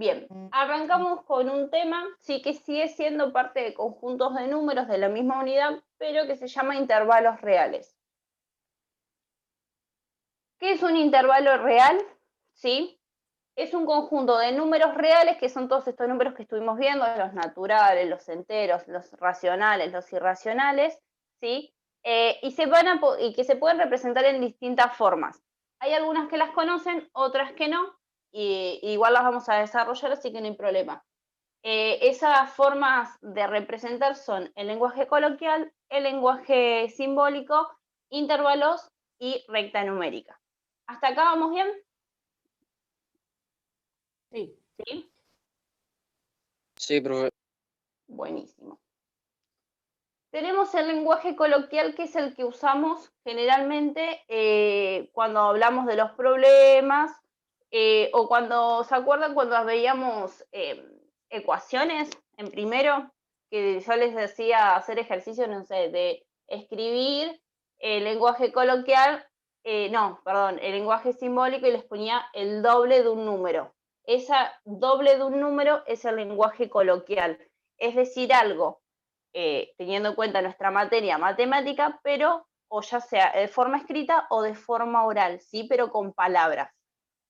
Bien, arrancamos con un tema, sí, que sigue siendo parte de conjuntos de números de la misma unidad, pero que se llama intervalos reales. ¿Qué es un intervalo real? ¿Sí? Es un conjunto de números reales, que son todos estos números que estuvimos viendo, los naturales, los enteros, los racionales, los irracionales, ¿sí? Y que se pueden representar en distintas formas. Hay algunas que las conocen, otras que no, y igual las vamos a desarrollar, así que no hay problema. Esas formas de representar son el lenguaje coloquial, el lenguaje simbólico, intervalos y recta numérica. ¿Hasta acá vamos bien? Sí. ¿Sí? Sí, profe. Buenísimo. Tenemos el lenguaje coloquial, que es el que usamos generalmente cuando hablamos de los problemas o cuando, ¿se acuerdan cuando veíamos ecuaciones en primero? Que yo les decía hacer ejercicio, no sé, de escribir el lenguaje coloquial, el lenguaje simbólico, y les ponía el doble de un número. Esa doble de un número es el lenguaje coloquial, es decir, algo teniendo en cuenta nuestra materia matemática, pero o ya sea de forma escrita o de forma oral, ¿sí? Pero con palabras.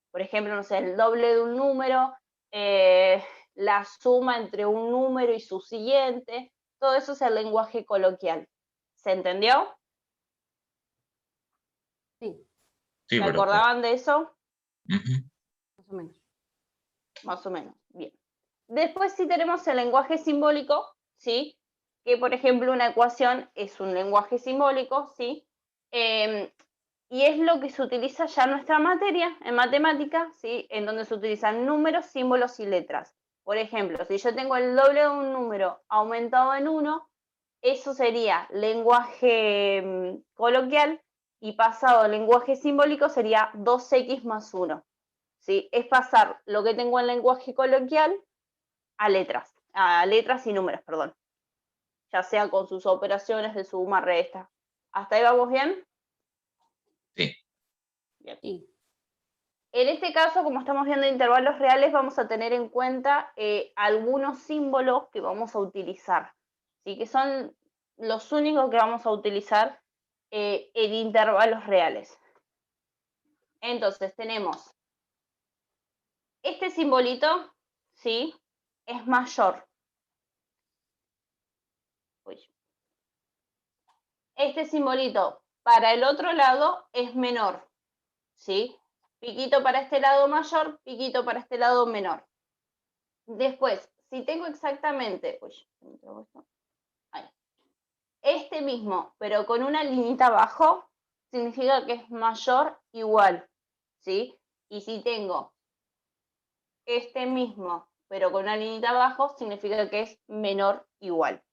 Por ejemplo, no sé, el doble de un número, la suma entre un número y su siguiente, todo eso es el lenguaje coloquial. ¿Se entendió? Sí. ¿Se acordaban de eso? Más o menos. Más o menos, bien. Después sí tenemos el lenguaje simbólico, ¿sí? Que por ejemplo una ecuación es un lenguaje simbólico, ¿sí? Y es lo que se utiliza ya en nuestra materia, en matemática, ¿sí? En donde se utilizan números, símbolos y letras. Por ejemplo, si yo tengo el doble de un número aumentado en 1, eso sería lenguaje coloquial, y pasado al lenguaje simbólico sería 2x más 1. ¿Sí? Es pasar lo que tengo en lenguaje coloquial a letras y números, perdón. Ya sea con sus operaciones de suma, resta. ¿Hasta ahí vamos bien? Sí. Bien. Sí. En este caso, como estamos viendo intervalos reales, vamos a tener en cuenta algunos símbolos que vamos a utilizar, ¿sí? Que son los únicos que vamos a utilizar en intervalos reales. Entonces, tenemos este simbolito, ¿sí? Es mayor. Uy. Este simbolito para el otro lado es menor, ¿sí? Piquito para este lado mayor, piquito para este lado menor. Después, si tengo exactamente, este mismo, pero con una liñita abajo, significa que es mayor, igual, ¿sí? Y si tengo este mismo, pero con una liñita abajo, significa que es menor, igual.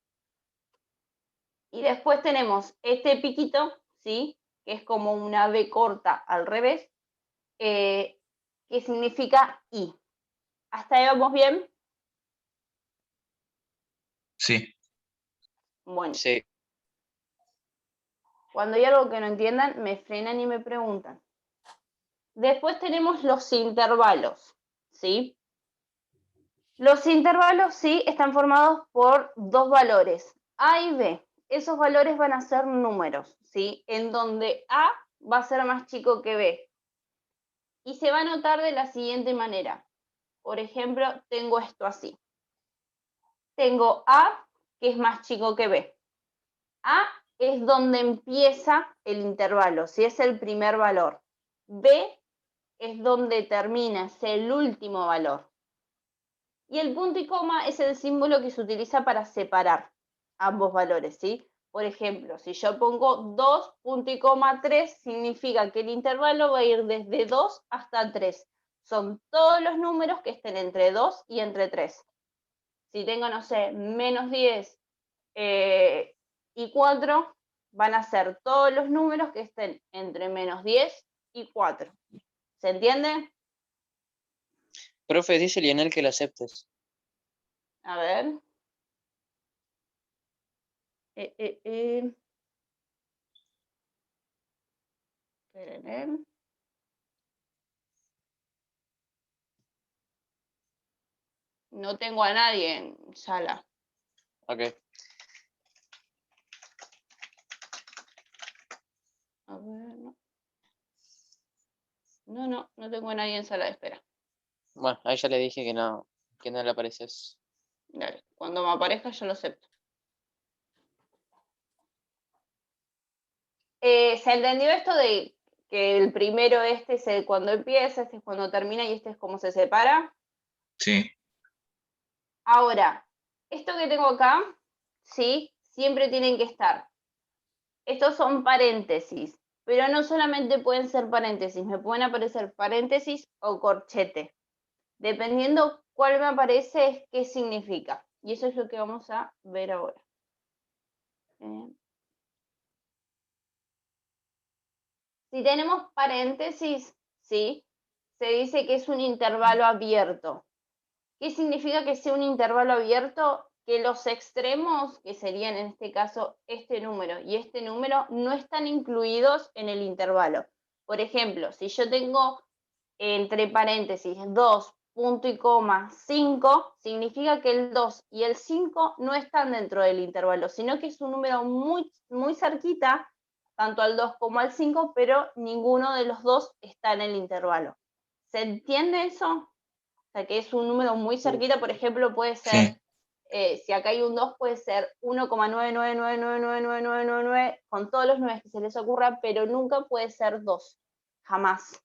Y después tenemos este piquito, ¿sí? Que es como una B corta al revés, que significa I. ¿Hasta ahí vamos bien? Sí. Bueno. Sí. Cuando hay algo que no entiendan, me frenan y me preguntan. Después tenemos los intervalos, ¿sí? Los intervalos, sí, están formados por dos valores, A y B. Esos valores van a ser números, ¿sí? En donde A va a ser más chico que B. Y se va a notar de la siguiente manera. Por ejemplo, tengo esto así. Tengo A, que es más chico que B. A es donde empieza el intervalo, si es el primer valor. B es donde termina, es el último valor. Y el punto y coma es el símbolo que se utiliza para separar ambos valores, ¿sí? Por ejemplo, si yo pongo 2, punto y coma 3, significa que el intervalo va a ir desde 2 hasta 3. Son todos los números que estén entre 2 y entre 3. Si tengo, no sé, menos 10 y 4, van a ser todos los números que estén entre menos 10 y 4. ¿Se entiende? Profe, dice Lionel que lo aceptes. A ver. Esperen. No tengo a nadie en sala. Ok. A ver, no. No tengo a nadie en sala de espera. Bueno, ahí ya le dije que no le apareces. Dale, cuando me aparezca yo lo acepto. ¿Se entendió esto de que el primero este es el cuando empieza, este es cuando termina y este es como se separa? Sí. Ahora, esto que tengo acá, ¿sí? Siempre tienen que estar. Estos son paréntesis, pero no solamente pueden ser paréntesis, me pueden aparecer paréntesis o corchete. Dependiendo cuál me aparece, es qué significa. Y eso es lo que vamos a ver ahora. Si tenemos paréntesis, ¿sí? Se dice que es un intervalo abierto. ¿Qué significa que sea un intervalo abierto? Que los extremos, que serían en este caso este número y este número, no están incluidos en el intervalo. Por ejemplo, si yo tengo entre paréntesis 2, punto y coma, 5, significa que el 2 y el 5 no están dentro del intervalo, sino que es un número muy, muy cerquita, tanto al 2 como al 5, pero ninguno de los dos está en el intervalo. ¿Se entiende eso? O sea, que es un número muy cerquita, por ejemplo, puede ser, si acá hay un 2, puede ser 1,999999999, con todos los 9 que se les ocurra, pero nunca puede ser 2, jamás.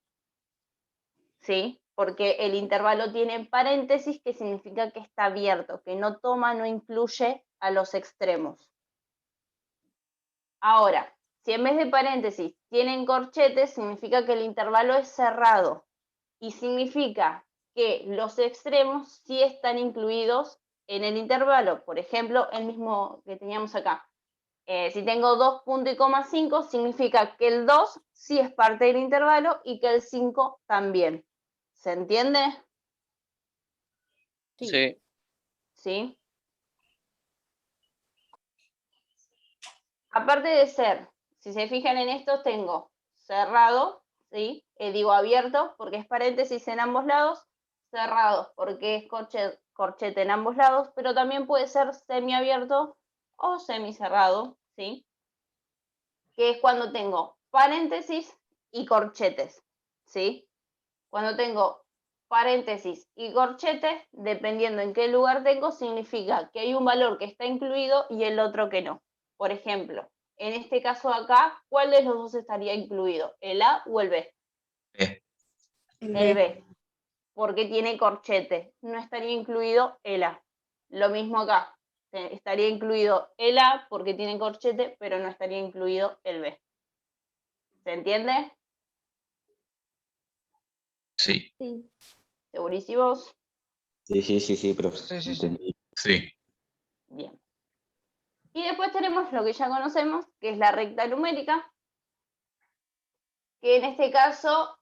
¿Sí? Porque el intervalo tiene paréntesis, que significa que está abierto, que no toma, no incluye a los extremos. Ahora, si en vez de paréntesis tienen corchetes, significa que el intervalo es cerrado y significa que los extremos sí están incluidos en el intervalo. Por ejemplo, el mismo que teníamos acá. Si tengo 2 punto y coma 5, significa que el 2 sí es parte del intervalo y que el 5 también. ¿Se entiende? Sí. ¿Sí? Aparte de ser, si se fijan en esto, tengo cerrado, ¿sí? Digo abierto porque es paréntesis en ambos lados, cerrado porque es corchete en ambos lados, pero también puede ser semiabierto o semicerrado, ¿sí? Que es cuando tengo paréntesis y corchetes, ¿sí? Cuando tengo paréntesis y corchetes, dependiendo en qué lugar tengo, significa que hay un valor que está incluido y el otro que no. Por ejemplo, en este caso acá, ¿cuál de los dos estaría incluido? ¿El A o el B? El B, porque tiene corchete. No estaría incluido el A. Lo mismo acá. Estaría incluido el A porque tiene corchete, pero no estaría incluido el B. ¿Se entiende? Sí. Sí. ¿Segurísimos? Sí, profe. Sí, sí, sí. Entendí. Sí. Bien. Y después tenemos lo que ya conocemos, que es la recta numérica, que en este caso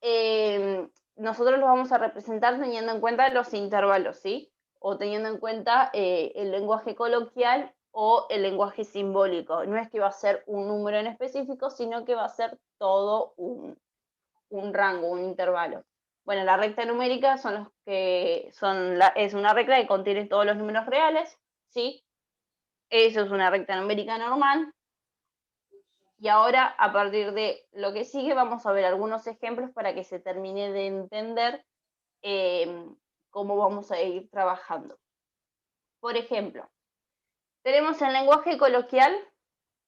nosotros lo vamos a representar teniendo en cuenta los intervalos, ¿sí? O teniendo en cuenta el lenguaje coloquial o el lenguaje simbólico. No es que va a ser un número en específico, sino que va a ser todo un rango, un intervalo. Bueno, la recta numérica son los que es una recta que contiene todos los números reales, ¿sí? Eso es una recta numérica normal. Y ahora, a partir de lo que sigue, vamos a ver algunos ejemplos para que se termine de entender cómo vamos a ir trabajando. Por ejemplo, tenemos en lenguaje coloquial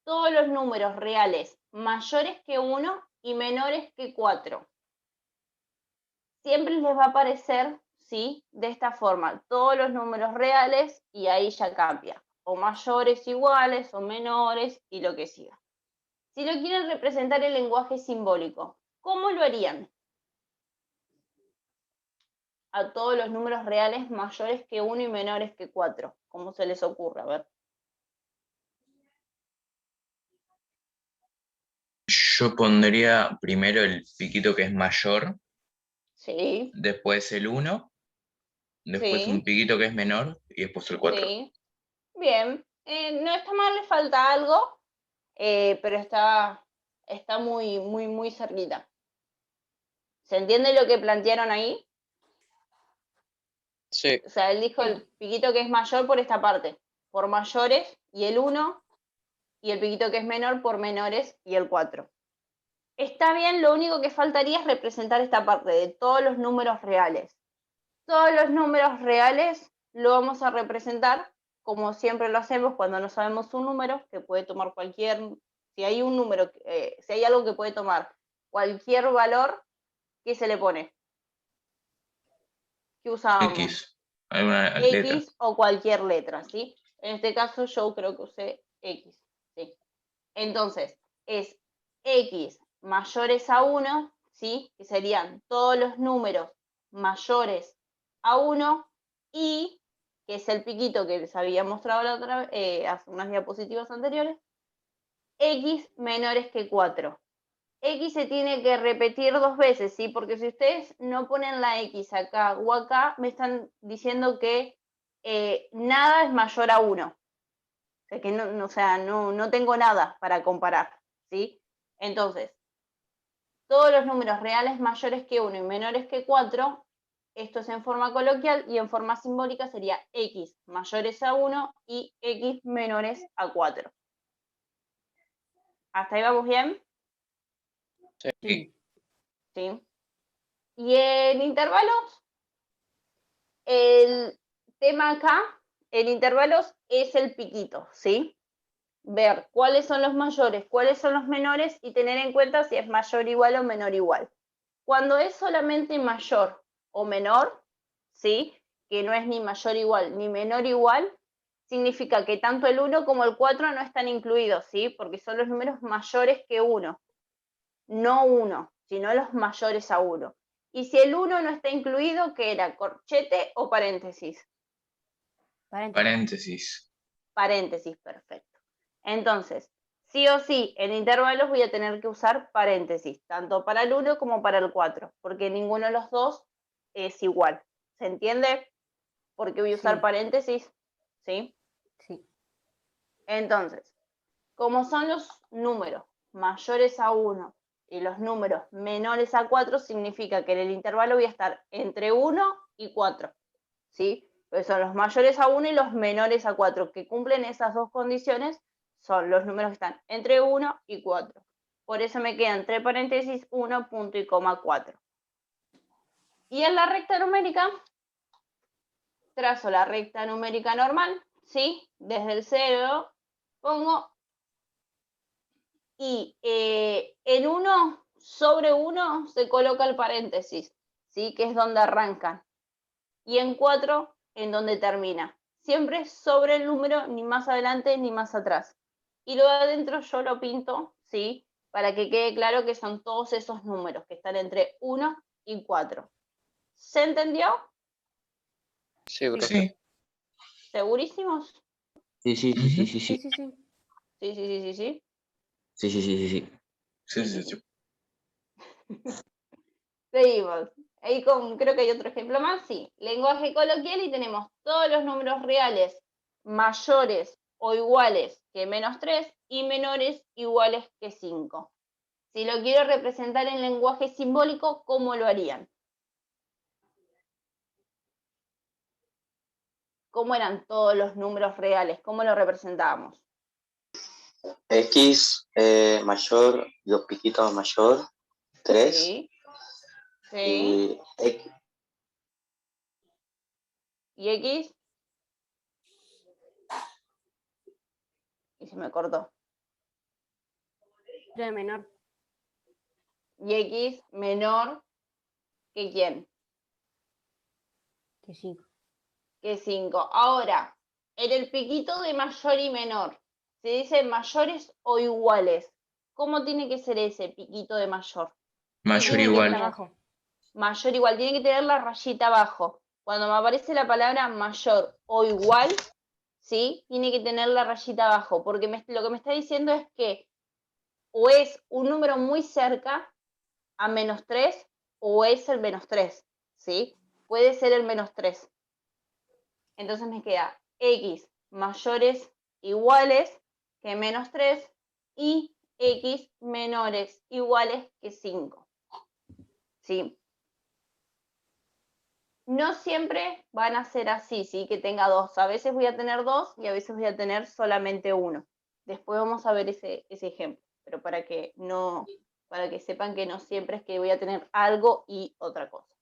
todos los números reales mayores que 1 y menores que 4. Siempre les va a aparecer, ¿sí? De esta forma, todos los números reales y ahí ya cambia. O mayores iguales o menores y lo que siga. Si lo quieren representar en lenguaje simbólico, ¿cómo lo harían? A todos los números reales mayores que 1 y menores que 4. ¿Cómo se les ocurre? A ver. Yo pondría primero el piquito que es mayor, Sí, después el 1, después un sí, piquito que es menor y después el 4. sí. Bien. No está mal, le falta algo, pero está muy, muy, muy cerquita. ¿Se entiende lo que plantearon ahí? Sí, O sea, él dijo el piquito que es mayor por esta parte, por mayores y el 1, y el piquito que es menor por menores y el 4. Está bien, lo único que faltaría es representar esta parte de todos los números reales. Todos los números reales lo vamos a representar como siempre lo hacemos cuando no sabemos un número, que puede tomar cualquier, si hay un número, si hay algo que puede tomar cualquier valor, ¿qué se le pone? ¿Qué usábamos? X. Alguna letra. X o cualquier letra, ¿sí? En este caso yo creo que usé X, ¿sí? Entonces, es X mayores a 1, ¿sí? Que serían todos los números mayores a 1 y, que es el piquito que les había mostrado la otra hace unas diapositivas anteriores, X menores que 4. X se tiene que repetir 2 veces, ¿sí? Porque si ustedes no ponen la X acá o acá, me están diciendo que nada es mayor a 1. O sea, que no tengo nada para comparar, ¿sí? Entonces, todos los números reales mayores que 1 y menores que 4, esto es en forma coloquial, y en forma simbólica sería X mayores a 1 y X menores a 4. ¿Hasta ahí vamos bien? Sí. ¿Sí? Y en intervalos, el tema acá, en intervalos, es el piquito, ¿sí? Ver cuáles son los mayores, cuáles son los menores y tener en cuenta si es mayor igual o menor igual. Cuando es solamente mayor o menor, ¿sí? Que no es ni mayor igual ni menor igual, significa que tanto el 1 como el 4 no están incluidos, ¿sí? Porque son los números mayores que 1. No 1, sino los mayores a 1. Y si el 1 no está incluido, ¿qué era? ¿Corchete o paréntesis? Paréntesis. Paréntesis, perfecto. Entonces, sí o sí, en intervalos voy a tener que usar paréntesis, tanto para el 1 como para el 4, porque ninguno de los dos es igual. ¿Se entiende? Porque voy a usar Sí. paréntesis, ¿sí? Sí. Entonces, como son los números mayores a 1 y los números menores a 4, significa que en el intervalo voy a estar entre 1 y 4, ¿sí? Pues son los mayores a 1 y los menores a 4, que cumplen esas dos condiciones, son los números que están entre 1 y 4. Por eso me queda entre paréntesis 1, punto y coma 4. Y en la recta numérica, trazo la recta numérica normal, ¿sí? Desde el 0 pongo, y en 1 sobre 1 se coloca el paréntesis, ¿sí? Que es donde arrancan. Y en 4, en donde termina. Siempre sobre el número, ni más adelante ni más atrás. Y luego adentro yo lo pinto, ¿sí? Para que quede claro que son todos esos números que están entre 1 y 4. ¿Se entendió? sí, profe. Sí. ¿Segurísimos? Sí, sí, sí, sí, sí, Sí, sí. sí, sí. Sí, sí, sí, sí, sí. Sí, sí, sí, sí, sí. Sí, sí, sí. Seguimos. Ahí creo que hay otro ejemplo más. Sí. Lenguaje coloquial y tenemos todos los números reales mayores o iguales que -3 y menores iguales que 5. Si lo quiero representar en lenguaje simbólico, ¿cómo lo harían? ¿Cómo eran todos los números reales? ¿Cómo lo representábamos? X mayor, dos piquitos mayor, 3. Sí, sí. Y X, ¿Y X? Y se me cortó. De menor. ¿Y X menor que quién? Que 5. Que 5. Ahora, en el piquito de mayor y menor, se dice mayores o iguales. ¿Cómo tiene que ser ese piquito de mayor? Mayor Tiene que igual. tener- Abajo. Mayor igual, tiene que tener la rayita abajo. Cuando me aparece la palabra mayor o igual, ¿sí? Tiene que tener la rayita abajo, porque lo que me está diciendo es que o es un número muy cerca a -3 o es el -3, ¿sí? Puede ser el -3. Entonces me queda X mayores iguales que -3 y X menores iguales que 5. ¿Sí? no siempre van a ser así, ¿sí? Que tenga dos. A veces voy a tener dos y a veces voy a tener solamente uno. Después vamos a ver ese ejemplo, pero para que sepan que no siempre es que voy a tener algo y otra cosa.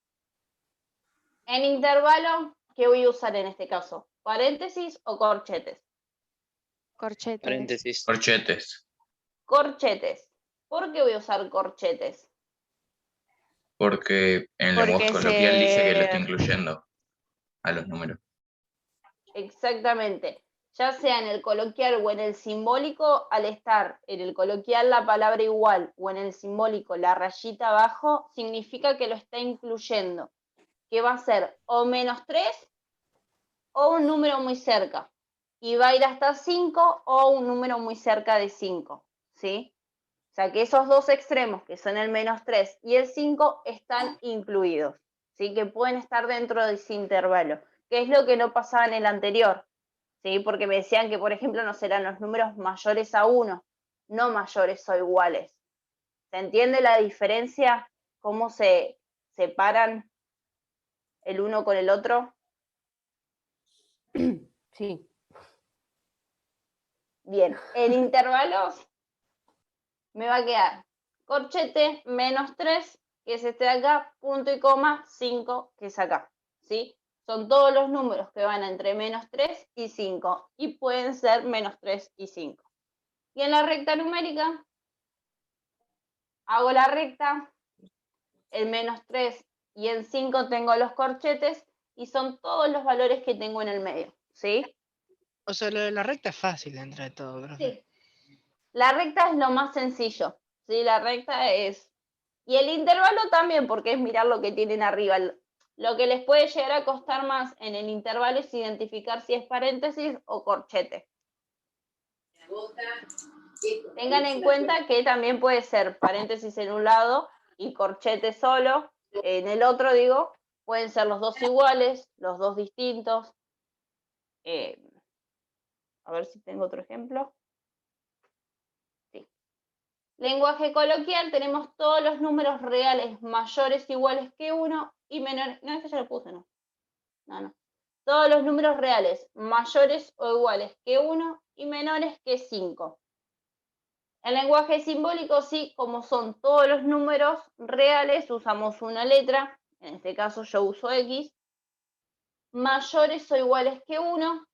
En intervalo, ¿qué voy a usar en este caso? ¿Paréntesis o corchetes? Corchetes. Paréntesis. Corchetes, Corchetes. ¿Por qué voy a usar corchetes? porque en el Porque lenguaje coloquial dice que lo está incluyendo a los números. Exactamente. Ya sea en el coloquial o en el simbólico, al estar en el coloquial la palabra igual o en el simbólico la rayita abajo, significa que lo está incluyendo, que va a ser o -3 o un número muy cerca. Y va a ir hasta 5 o un número muy cerca de 5, ¿sí? O sea que esos dos extremos, que son el -3 y el 5, están incluidos, ¿sí? Que pueden estar dentro de ese intervalo, que es lo que no pasaba en el anterior, ¿sí? Porque me decían que, por ejemplo, no serán los números mayores a 1, no mayores o iguales. ¿Se entiende la diferencia? ¿Cómo se separan el uno con el otro? Sí. Bien, en intervalos me va a quedar corchete -3, que es este de acá, punto y coma, 5, que es acá, ¿sí? Son todos los números que van entre -3 y 5, y pueden ser -3 y 5. Y en la recta numérica, hago la recta, el -3 y el 5 tengo los corchetes, y son todos los valores que tengo en el medio, ¿sí? O sea, lo de la recta es fácil dentro de todo, profe. Sí. La recta es lo más sencillo, ¿sí? La recta es... Y el intervalo también, porque es mirar lo que tienen arriba. Lo que les puede llegar a costar más en el intervalo es identificar si es paréntesis o corchete. Tengan en cuenta que también puede ser paréntesis en un lado y corchete solo. En el otro, digo, pueden ser los dos iguales, los dos distintos. A ver si tengo otro ejemplo. Sí. Lenguaje coloquial, tenemos todos los números reales mayores o iguales que 1 y menores. No, este ya lo puse, no. No. Todos los números reales mayores o iguales que 1 y menores que 5. En lenguaje simbólico, sí, como son todos los números reales, usamos una letra, en este caso yo uso X, mayores o iguales que 1.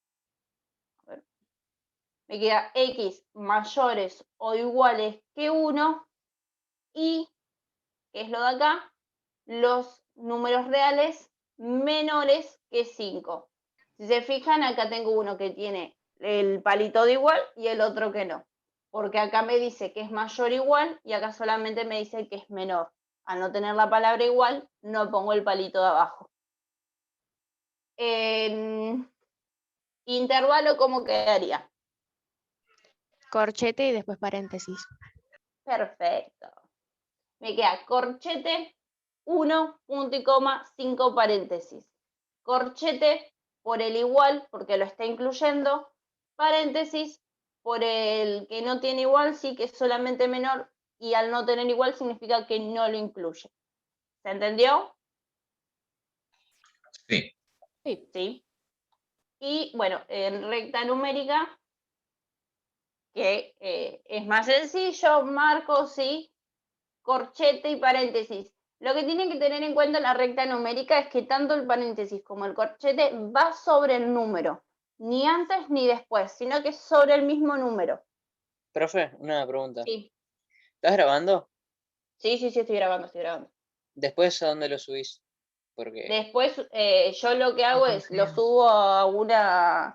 A ver, me queda X mayores o iguales que 1 y, que es lo de acá, los números reales menores que 5. Si se fijan, acá tengo uno que tiene el palito de igual y el otro que no. Porque acá me dice que es mayor o igual y acá solamente me dice que es menor. Al no tener la palabra igual, no pongo el palito de abajo. En intervalo, ¿cómo quedaría? Corchete y después paréntesis. Perfecto. Me queda corchete, 1, punto y coma, 5 paréntesis. Corchete por el igual, porque lo está incluyendo. Paréntesis por el que no tiene igual, sí que es solamente menor. Y al no tener igual significa que no lo incluye. ¿Se entendió? Sí, Sí. Y bueno, en recta numérica, que es más sencillo, marco, sí, corchete y paréntesis. Lo que tienen que tener en cuenta en la recta numérica es que tanto el paréntesis como el corchete va sobre el número, ni antes ni después, sino que es sobre el mismo número. Profe, una pregunta. Sí, ¿Estás grabando? sí, estoy grabando. ¿Después a dónde lo subís? Porque... Después yo lo que hago es, lo subo a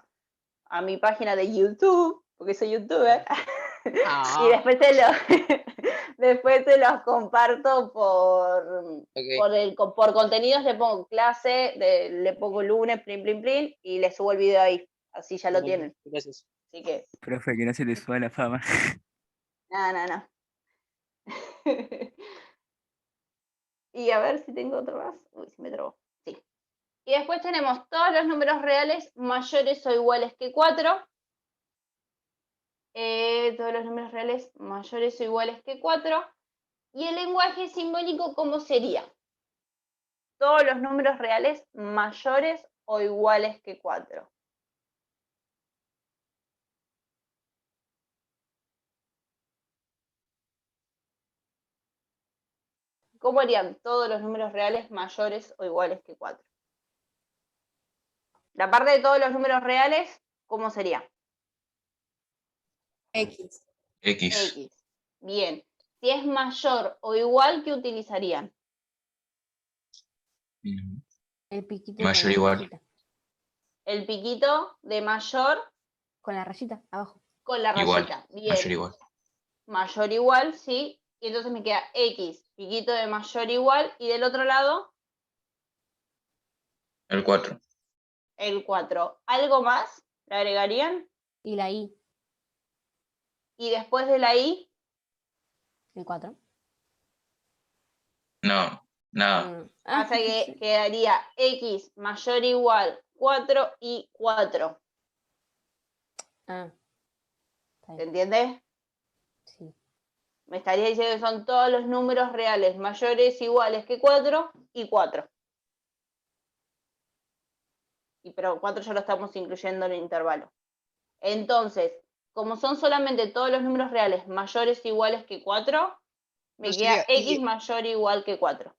mi página de YouTube, porque soy youtuber, y después después se los comparto por contenidos, le pongo clase, le pongo lunes, plin, y le subo el video ahí, así ya lo tienen. Gracias. Así que, Profe, que no se le suba la fama. no. Y a ver si tengo otro más. Uy, se me trabó. Sí. Y después tenemos todos los números reales mayores o iguales que 4. Todos los números reales mayores o iguales que 4. Y el lenguaje simbólico, ¿cómo sería? todos los números reales mayores o iguales que 4. ¿Cómo harían todos los números reales mayores o iguales que 4? La parte de todos los números reales, ¿cómo sería? X. X. X. Bien. Si es mayor o igual, ¿qué utilizarían? El piquito Mayor con la igual. rayita. El piquito de mayor Con la rayita abajo. con la Igual. rayita. Bien. Mayor igual. Mayor igual, sí. Y entonces me queda X, piquito de mayor igual. Y del otro lado, El 4. el 4. ¿Algo más le agregarían? Y la I, Y después de la I, el 4. No, nada. hasta que quedaría X mayor o igual 4 y 4. Está ¿Se bien. entiende? Sí. Me estaría diciendo que son todos los números reales mayores o iguales que 4 y 4. Pero 4 ya lo estamos incluyendo en el intervalo. Entonces, como son solamente todos los números reales mayores o iguales que 4, me No queda sería X I. mayor o igual que 4.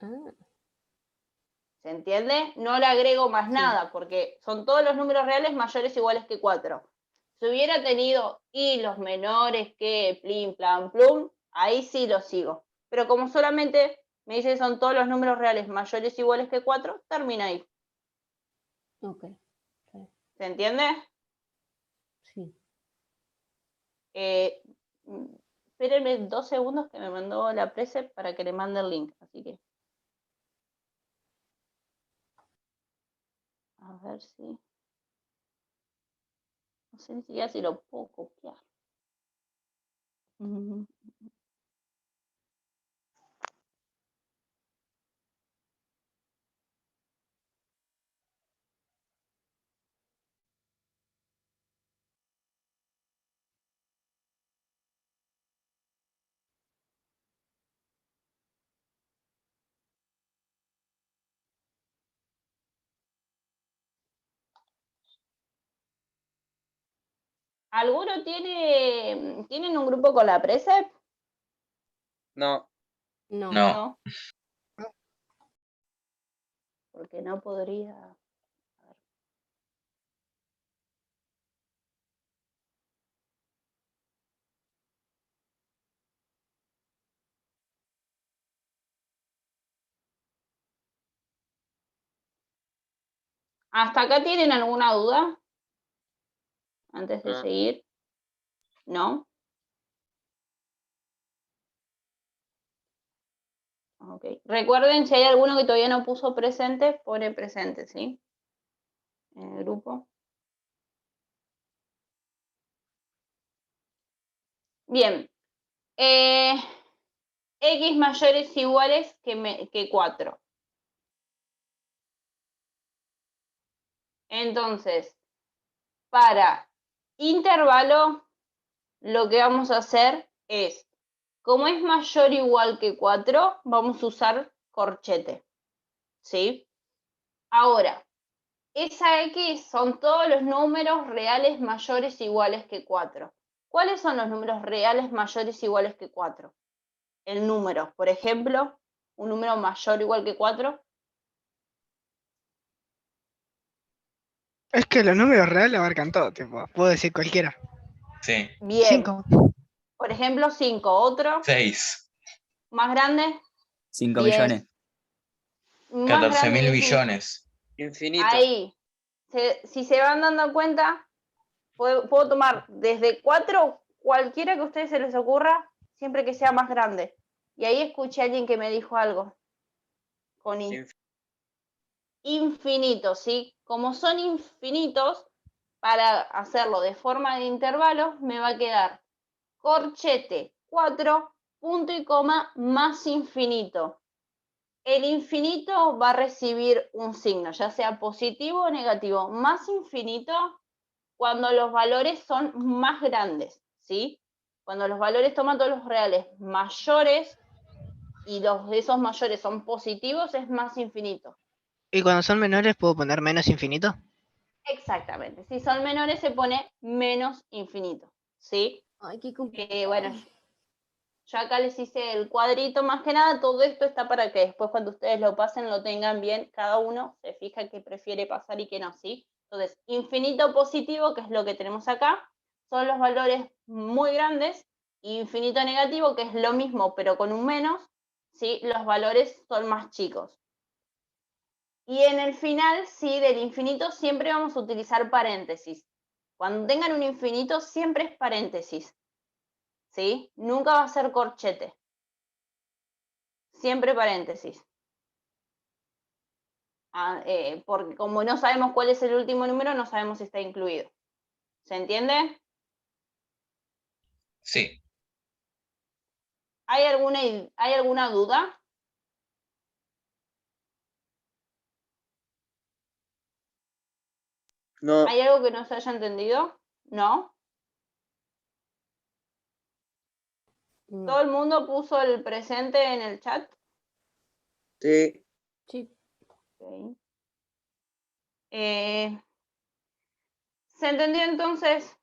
Ah, ¿Se entiende? No le agrego más Sí. nada, porque son todos los números reales mayores o iguales que 4. Si hubiera tenido y los menores que plin, plan, plum, ahí sí lo sigo. Pero como solamente me dice que son todos los números reales mayores o iguales que 4, termina ahí. ok. ¿Se entiende? Sí. Espérenme 2 segundos que me mandó la precept para que le mande el link. Así que. A ver si. No sé ni siquiera si lo puedo copiar. ¿Alguno tienen un grupo con la precept? No, No. No. Porque no podría. ¿Hasta acá tienen alguna duda? Antes de No. seguir. ¿No? Ok. Recuerden, si hay alguno que todavía no puso presente, pone presente, ¿sí? En el grupo. Bien. X mayores o iguales que 4. Entonces, para intervalo, lo que vamos a hacer es, como es mayor o igual que 4, vamos a usar corchete. ¿Sí? Ahora, esa X son todos los números reales mayores o iguales que 4. ¿Cuáles son los números reales mayores o iguales que 4? El número, por ejemplo, un número mayor o igual que 4. Es que los números reales abarcan todo, tipo, puedo decir cualquiera. Sí. Bien. 5. Por ejemplo, 5. Otro, 6. más grande. 5 10. millones. Más 14.000 grande, 10.000. billones. infinito. Ahí, si se van dando cuenta, puedo tomar desde 4, cualquiera que a ustedes se les ocurra, siempre que sea más grande. Y ahí escuché a alguien que me dijo algo. Con infinito, ¿sí? Como son infinitos, para hacerlo de forma de intervalos, me va a quedar corchete 4, punto y coma, más infinito. El infinito va a recibir un signo, ya sea positivo o negativo. Más infinito cuando los valores son más grandes, ¿sí? Cuando los valores toman todos los reales mayores y los de esos mayores son positivos, es más infinito. Y cuando son menores, ¿puedo poner menos infinito? Exactamente. Si son menores, se pone menos infinito. ¿Sí? Ay, qué complicado. Bueno, yo acá les hice el cuadrito, más que nada, todo esto está para que después cuando ustedes lo pasen lo tengan bien, cada uno se fija qué prefiere pasar y qué no, ¿sí? Entonces, infinito positivo, que es lo que tenemos acá, son los valores muy grandes, y infinito negativo, que es lo mismo, pero con un menos, ¿sí? Los valores son más chicos. Y en el final, sí, del infinito siempre vamos a utilizar paréntesis. Cuando tengan un infinito, siempre es paréntesis. ¿Sí? Nunca va a ser corchete. Siempre paréntesis. Porque como no sabemos cuál es el último número, no sabemos si está incluido. ¿Se entiende? Sí. ¿Hay alguna duda? No. ¿Hay algo que no se haya entendido? ¿No? No. ¿Todo el mundo puso el presente en el chat? Sí. Sí. Ok. ¿Se entendió entonces?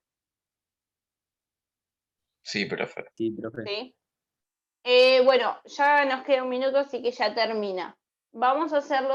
Sí, profe. Sí, profe. Sí. Bueno, ya nos queda un minuto, así que ya termina. Vamos a hacerlo